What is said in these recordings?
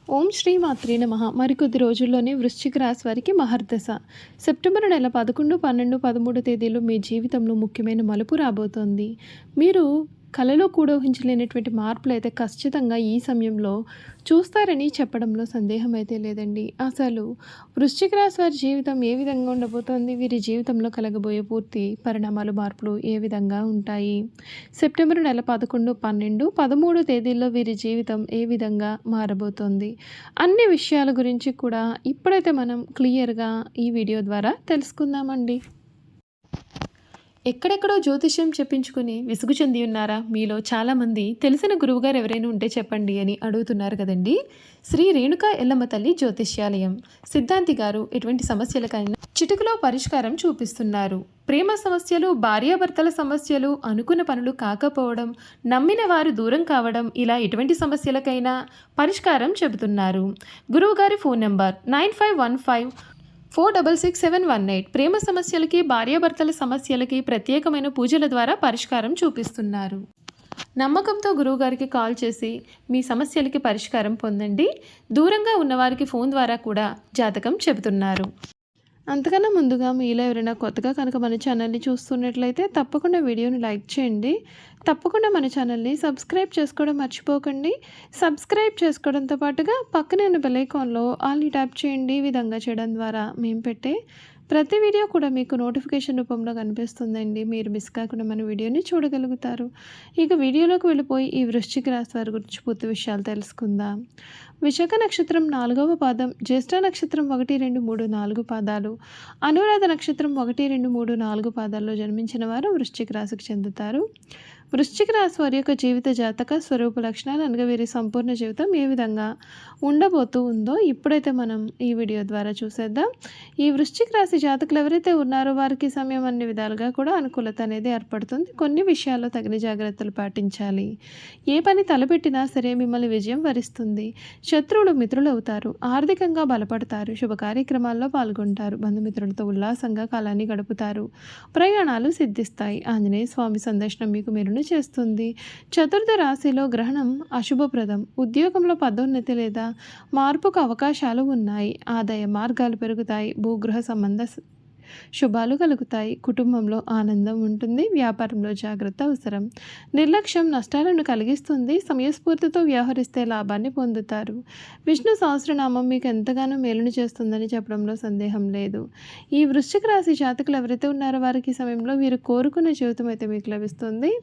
ఓం శ్రీ మాత్రే నమః. మరికొద్ది రోజుల్లోనే వృశ్చిక రాశి వారికి మహర్దశ. సెప్టెంబర్ నెల 11, 12, 13 తేదీల్లో మీ జీవితంలో ముఖ్యమైన మలుపు రాబోతోంది. మీరు కలలో కూడా ఊహించలేనటువంటి మార్పులైతే ఖచ్చితంగా ఈ సమయంలో చూస్తారని చెప్పడంలో సందేహం అయితే లేదండి. అసలు వృశ్చిక రాశి వారి జీవితం ఏ విధంగా ఉండబోతోంది? వీరి జీవితంలో కలగబోయే పూర్తి పరిణామాలు, మార్పులు ఏ విధంగా ఉంటాయి? సెప్టెంబర్ నెల 11, 12, 13 తేదీల్లో వీరి జీవితం ఏ విధంగా మారబోతోంది? అన్ని విషయాల గురించి కూడా ఇప్పుడైతే మనం క్లియర్‌గా ఈ వీడియో ద్వారా తెలుసుకుందామండి. ఎక్కడెక్కడో జ్యోతిష్యం చెప్పించుకుని విసుగు చెంది ఉన్నారా? మీలో చాలామంది తెలిసిన గురువుగారు ఎవరైనా ఉంటే చెప్పండి అని అడుగుతున్నారు కదండి. శ్రీ రేణుకా ఎల్లమ్మ తల్లి జ్యోతిష్యాలయం సిద్ధాంతి గారు ఎటువంటి సమస్యలకైనా చిటికలో పరిష్కారం చూపిస్తున్నారు. ప్రేమ సమస్యలు, భార్యాభర్తల సమస్యలు, అనుకున్న పనులు కాకపోవడం, నమ్మిన వారు దూరం కావడం, ఇలా ఎటువంటి సమస్యలకైనా పరిష్కారం చెబుతున్నారు. గురువుగారి ఫోన్ నంబర్ 9515466718. ప్రేమ సమస్యలకి, భార్యాభర్తల సమస్యలకి ప్రత్యేకమైన పూజల ద్వారా పరిష్కారం చూపిస్తున్నారు. నమ్మకంతో గురువుగారికి కాల్ చేసి మీ సమస్యలకి పరిష్కారం పొందండి. దూరంగా ఉన్నవారికి ఫోన్ ద్వారా కూడా జాతకం చెబుతున్నారు. అంతకన్నా ముందుగా మీలో ఎవరైనా కొత్తగా కనుక మన ఛానల్ని చూస్తున్నట్లయితే తప్పకుండా వీడియోని లైక్ చేయండి. తప్పకుండా మన ఛానల్ని సబ్స్క్రైబ్ చేసుకోవడం మర్చిపోకండి. సబ్స్క్రైబ్ చేసుకోవడంతో పాటుగా పక్కనే ఉన్న బెల్ ఐకాన్లో ఆల్ని ట్యాప్ చేయండి. ఈ విధంగా చేయడం ద్వారా మేము పెట్టే ప్రతి వీడియో కూడా మీకు నోటిఫికేషన్ రూపంలో కనిపిస్తుందండి. మీరు మిస్ కాకుండా మన వీడియోని చూడగలుగుతారు. ఇక వీడియోలోకి వెళ్ళిపోయి ఈ వృశ్చిక రాశి వారి గురించి పూర్తి విషయాలు తెలుసుకుందాం. విశాఖ నక్షత్రం 4వ పాదం, జ్యేష్ఠ నక్షత్రం 1, 2, 3, 4 పాదాలు, అనురాధ నక్షత్రం 1, 2, 3, 4 పాదాల్లో జన్మించిన వారు వృశ్చిక రాశికి చెందుతారు. వృశ్చిక రాశి వారి యొక్క జీవిత జాతక స్వరూప లక్షణాలు అనగా వీరి సంపూర్ణ జీవితం ఏ విధంగా ఉండబోతూ ఉందో ఇప్పుడైతే మనం ఈ వీడియో ద్వారా చూసేద్దాం. ఈ వృశ్చిక రాశి జాతకులు ఎవరైతే ఉన్నారో వారికి సమయం అన్ని విధాలుగా కూడా అనుకూలత అనేది ఏర్పడుతుంది. కొన్ని విషయాల్లో తగిన జాగ్రత్తలు పాటించాలి. ఏ పని తలపెట్టినా సరే మిమ్మల్ని విజయం వరిస్తుంది. శత్రువులు మిత్రులు అవుతారు. ఆర్థికంగా బలపడతారు. శుభ కార్యక్రమాల్లో పాల్గొంటారు. బంధుమిత్రులతో ఉల్లాసంగా కాలాన్ని గడుపుతారు. ప్రయాణాలు సిద్ధిస్తాయి. ఆంజనేయ స్వామి సందర్శనం మీకు మెరును చేస్తుంది. చతుర్థ రాశిలో గ్రహణం అశుభప్రదం. ఉద్యోగంలో పదోన్నతి లేదా మార్పుకు అవకాశాలు ఉన్నాయి. ఆదాయ మార్గాలు పెరుగుతాయి. భూగృహ సంబంధ శుభాలు కలుగుతాయి. కుటుంబంలో ఆనందం ఉంటుంది. వ్యాపారంలో జాగ్రత్త అవసరం. నిర్లక్ష్యం నష్టాలను కలిగిస్తుంది. సమయస్ఫూర్తితో వ్యవహరిస్తే లాభాన్ని పొందుతారు. విష్ణు సహస్రనామం మీకు ఎంతగానో మేలును చేస్తుందని చెప్పడంలో సందేహం లేదు. ఈ వృశ్చిక రాశి జాతకులు ఎవరైతే ఉన్నారో వారికి ఈ సమయంలో వీరు కోరుకున్న జీవితం అయితే మీకు లభిస్తుంది.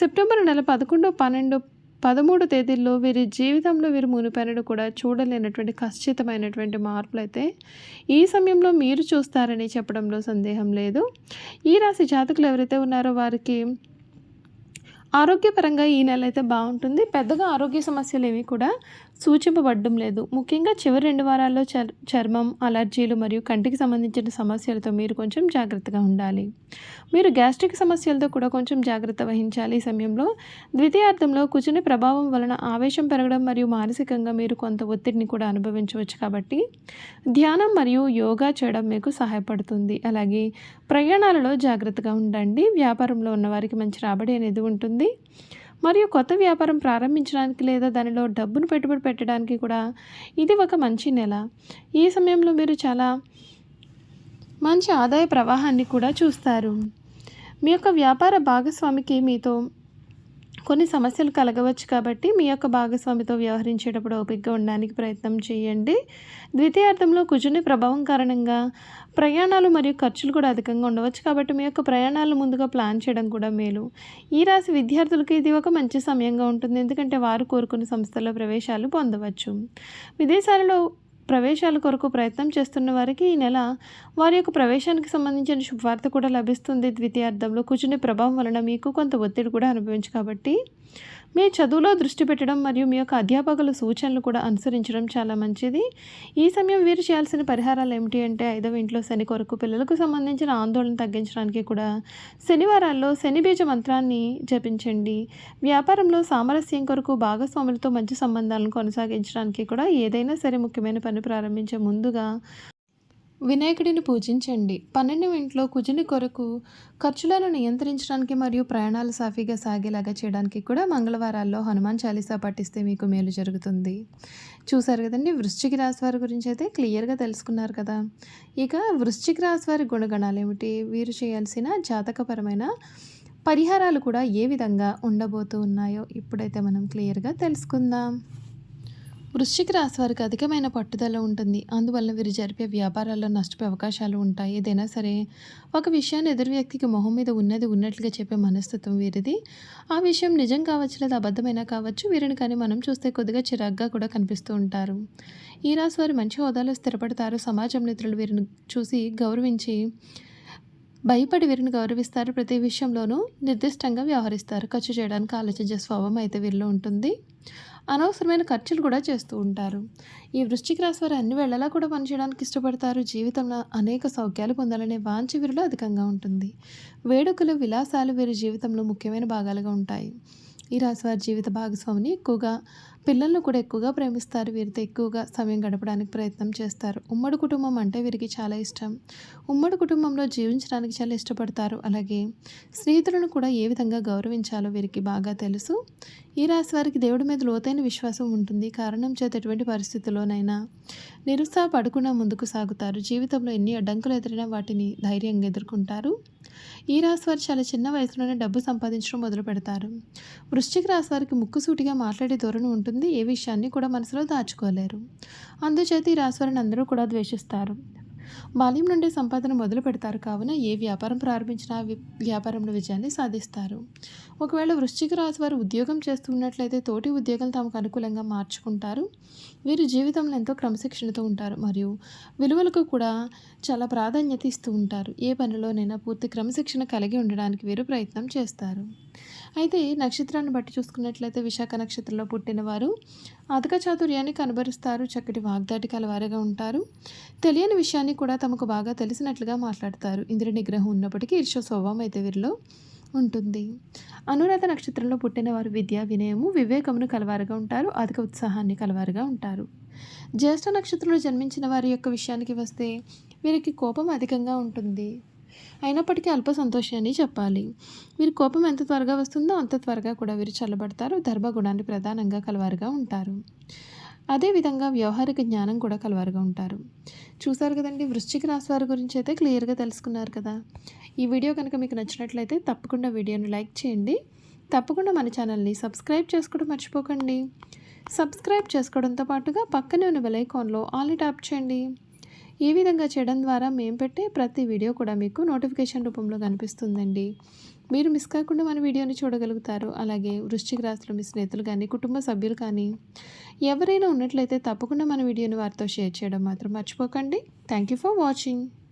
సెప్టెంబర్ నెల 11, 12, 13 తేదీల్లో వీరి జీవితంలో వీరు మునిపెన్నడూ కూడా చూడలేనటువంటి ఖచ్చితమైనటువంటి మార్పులు అయితే ఈ సమయంలో మీరు చూస్తారని చెప్పడంలో సందేహం లేదు. ఈ రాశి జాతకులు ఎవరైతే ఉన్నారో వారికి ఆరోగ్యపరంగా ఈ నెల అయితే బాగుంటుంది. పెద్దగా ఆరోగ్య సమస్యలు ఏవి కూడా సూచింపబడడం లేదు. ముఖ్యంగా చివరి 2 వారాల్లో చర్మం, అలర్జీలు మరియు కంటికి సంబంధించిన సమస్యలతో మీరు కొంచెం జాగ్రత్తగా ఉండాలి. మీరు గ్యాస్ట్రిక్ సమస్యలతో కూడా కొంచెం జాగ్రత్త వహించాలి. ఈ సమయంలో ద్వితీయార్థంలో కుజుని ప్రభావం వలన ఆవేశం పెరగడం మరియు మానసికంగా మీరు కొంత ఒత్తిడిని కూడా అనుభవించవచ్చు. కాబట్టి ధ్యానం మరియు యోగా చేయడం మీకు సహాయపడుతుంది. అలాగే ప్రయాణాలలో జాగ్రత్తగా ఉండండి. వ్యాపారంలో ఉన్నవారికి మంచి రాబడి అనేది ఉంటుంది. మరియు కొత్త వ్యాపారం ప్రారంభించడానికి లేదా దానిలో డబ్బును పెట్టుబడి పెట్టడానికి కూడా ఇది ఒక మంచి నెల. ఈ సమయంలో మీరు చాలా మంచి ఆదాయ ప్రవాహాన్ని కూడా చూస్తారు. మీ యొక్క వ్యాపార భాగస్వామికి మీతో కొన్ని సమస్యలు కలగవచ్చు. కాబట్టి మీ యొక్క భాగస్వామితో వ్యవహరించేటప్పుడు ఓపికగా ఉండడానికి ప్రయత్నం చేయండి. ద్వితీయార్థంలో కుజుని ప్రభావం కారణంగా ప్రయాణాలు మరియు ఖర్చులు కూడా అధికంగా ఉండవచ్చు. కాబట్టి మీ యొక్క ప్రయాణాలు ముందుగా ప్లాన్ చేయడం కూడా మేలు. ఈ రాశి విద్యార్థులకు ఇది ఒక మంచి సమయంగా ఉంటుంది. ఎందుకంటే వారు కోరుకున్న సంస్థల్లో ప్రవేశాలు పొందవచ్చు. విదేశాలలో ప్రవేశాల కొరకు ప్రయత్నం చేస్తున్న వారికి ఈ నెల వారి యొక్క ప్రవేశానికి సంబంధించిన శుభవార్త కూడా లభిస్తుంది. ద్వితీయార్థంలో కుజుని ప్రభావం వలన మీకు కొంత ఒత్తిడి కూడా అనుభవించు. కాబట్టి మీ చదువులో దృష్టి పెట్టడం మరియు మీ యొక్క అధ్యాపకుల సూచనలు కూడా అనుసరించడం చాలా మంచిది. ఈ సమయం వీరు చేయాల్సిన పరిహారాలు ఏమిటి అంటే 5వ ఇంట్లో శని కొరకు పిల్లలకు సంబంధించిన ఆందోళన తగ్గించడానికి కూడా శనివారాల్లో శని బీజ మంత్రాన్ని జపించండి. వ్యాపారంలో సామరస్యం కొరకు భాగస్వాములతో మంచి సంబంధాలను కొనసాగించడానికి కూడా ఏదైనా సరే ముఖ్యమైన పని ప్రారంభించే ముందుగా వినాయకుడిని పూజించండి. 12వ ఇంట్లో కుజుని కొరకు ఖర్చులను నియంత్రించడానికి మరియు ప్రయాణాలు సాఫీగా సాగేలాగా చేయడానికి కూడా మంగళవారాల్లో హనుమాన్ చాలీసా పఠిస్తే మీకు మేలు జరుగుతుంది. చూసారు కదండి, వృశ్చిక రాశి వారి గురించి అయితే క్లియర్గా తెలుసుకున్నారు కదా. ఇక వృశ్చిక రాశి వారి గుణగణాలు ఏమిటి, వీరు చేయాల్సిన జాతకపరమైన పరిహారాలు కూడా ఏ విధంగా ఉండబోతూ ఉన్నాయో ఇప్పుడైతే మనం క్లియర్గా తెలుసుకుందాం. వృశ్చిక రాశి వారికి అధికమైన పట్టుదల ఉంటుంది. అందువల్ల వీరు జరిపే వ్యాపారాల్లో నష్టపోయే అవకాశాలు ఉంటాయి. ఏదైనా సరే ఒక విషయాన్ని ఎదురు వ్యక్తికి మొహం మీద ఉన్నది ఉన్నట్లుగా చెప్పే మనస్తత్వం వీరిది. ఆ విషయం నిజం కావచ్చు లేదా అబద్ధమైనా కావచ్చు, వీరిని కానీ మనం చూస్తే కొద్దిగా చిరాగ్గా కూడా కనిపిస్తూ ఉంటారు. ఈ రాశి వారు మంచి హోదాలో స్థిరపడతారు. సమాజంలో ఇతరులు వీరిని చూసి గౌరవించి భయపడి వీరిని గౌరవిస్తారు. ప్రతి విషయంలోనూ నిర్దిష్టంగా వ్యవహరిస్తారు. ఖర్చు చేయడానికి ఆలోచించే స్వభావం అయితే వీరిలో ఉంటుంది. అనవసరమైన ఖర్చులు కూడా చేస్తూ ఉంటారు. ఈ వృశ్చిక రాశి వారు అన్ని వేళలా కూడా పనిచేయడానికి ఇష్టపడతారు. జీవితంలో అనేక సౌఖ్యాలు పొందాలనే వాంఛ వీరిలో అధికంగా ఉంటుంది. వేడుకలు, విలాసాలు వీరి జీవితంలో ముఖ్యమైన భాగాలుగా ఉంటాయి. ఈ రాశి వారి జీవిత భాగస్వామిని ఎక్కువగా, పిల్లలను కూడా ఎక్కువగా ప్రేమిస్తారు. వీరితో ఎక్కువగా సమయం గడపడానికి ప్రయత్నం చేస్తారు. ఉమ్మడి కుటుంబం అంటే వీరికి చాలా ఇష్టం. ఉమ్మడి కుటుంబంలో జీవించడానికి చాలా ఇష్టపడతారు. అలాగే స్నేహితులను కూడా ఏ విధంగా గౌరవించాలో వీరికి బాగా తెలుసు. ఈ రాశి వారికి దేవుడి మీద లోతైన విశ్వాసం ఉంటుంది. కారణం చేత ఎటువంటి పరిస్థితుల్లోనైనా నిరుత్సాహపడకుండా ముందుకు సాగుతారు. జీవితంలో ఎన్ని అడ్డంకులు ఎదురైనా వాటిని ధైర్యంగా ఎదుర్కొంటారు. ఈ రాశి వారు చాలా చిన్న వయసులోనే డబ్బు సంపాదించడం మొదలు పెడతారు. వృశ్చిక రాశి వారికి ముక్కుసూటిగా మాట్లాడే ధోరణి ఉంటుంది. ఏ విషయాన్ని కూడా మనసులో దాచుకోలేరు. అందుచేత ఈ రాశి వారిని అందరూ కూడా ద్వేషిస్తారు. బాల్యం నుండి సంపాదన మొదలు పెడతారు. కావున ఏ వ్యాపారం ప్రారంభించినా వ్యాపారంలో విజయాన్ని సాధిస్తారు. ఒకవేళ వృశ్చిక రాశి వారు ఉద్యోగం చేస్తూ ఉన్నట్లయితే తోటి ఉద్యోగాలు తమకు అనుకూలంగా మార్చుకుంటారు. వీరు జీవితంలో ఎంతో క్రమశిక్షణతో ఉంటారు మరియు విలువలకు కూడా చాలా ప్రాధాన్యత ఇస్తూ ఉంటారు. ఏ పనిలోనైనా పూర్తి క్రమశిక్షణ కలిగి ఉండడానికి వీరు ప్రయత్నం చేస్తారు. అయితే నక్షత్రాన్ని బట్టి చూసుకున్నట్లయితే విశాఖ నక్షత్రంలో పుట్టిన వారు అధిక చాతుర్యాన్ని కనబరుస్తారు. చక్కటి వాగ్దాటి కలవారిగా ఉంటారు. తెలియని విషయాన్ని కూడా తమకు బాగా తెలిసినట్లుగా మాట్లాడతారు. ఇంద్రియ నిగ్రహం ఉన్నప్పటికీ ఈర్ష్య స్వభావం అయితే వీరిలో ఉంటుంది. అనురాధ నక్షత్రంలో పుట్టిన వారు విద్య, వినయము, వివేకమును కలవారుగా ఉంటారు. అధిక ఉత్సాహాన్ని కలవారుగా ఉంటారు. జ్యేష్ఠ నక్షత్రంలో జన్మించిన వారి యొక్క విషయానికి వస్తే వీరికి కోపం అధికంగా ఉంటుంది. అయినప్పటికీ అల్ప సంతోషాన్ని చెప్పాలి. వీరి కోపం ఎంత త్వరగా వస్తుందో అంత త్వరగా కూడా వీరు చల్లబడతారు. ధర్మగుణాన్ని ప్రధానంగా కలవారుగా ఉంటారు. అదేవిధంగా వ్యవహారిక జ్ఞానం కూడా కలవారుగా ఉంటారు. చూసారు కదండి, వృశ్చిక రాశి వారి గురించి అయితే క్లియర్గా తెలుసుకున్నారు కదా. ఈ వీడియో కనుక మీకు నచ్చినట్లయితే తప్పకుండా వీడియోని లైక్ చేయండి. తప్పకుండా మన ఛానల్ని సబ్స్క్రైబ్ చేసుకోవడం మర్చిపోకండి. సబ్స్క్రైబ్ చేసుకోవడంతో పాటుగా పక్కనే ఉన్న బెల్ ఐకాన్లో ఆల్ని ట్యాప్ చేయండి. ఈ విధంగా చేయడం ద్వారా మేము పెట్టే ప్రతి వీడియో కూడా మీకు నోటిఫికేషన్ రూపంలో కనిపిస్తుందండి. మీరు మిస్ కాకుండా మన వీడియోని చూడగలుగుతారు. అలాగే వృశ్చిక రాశిలో మీ స్నేహితులు కానీ, కుటుంబ సభ్యులు కానీ ఎవరైనా ఉన్నట్లయితే తప్పకుండా మన వీడియోని వారితో షేర్ చేయడం మాత్రం మర్చిపోకండి. Thank you for watching.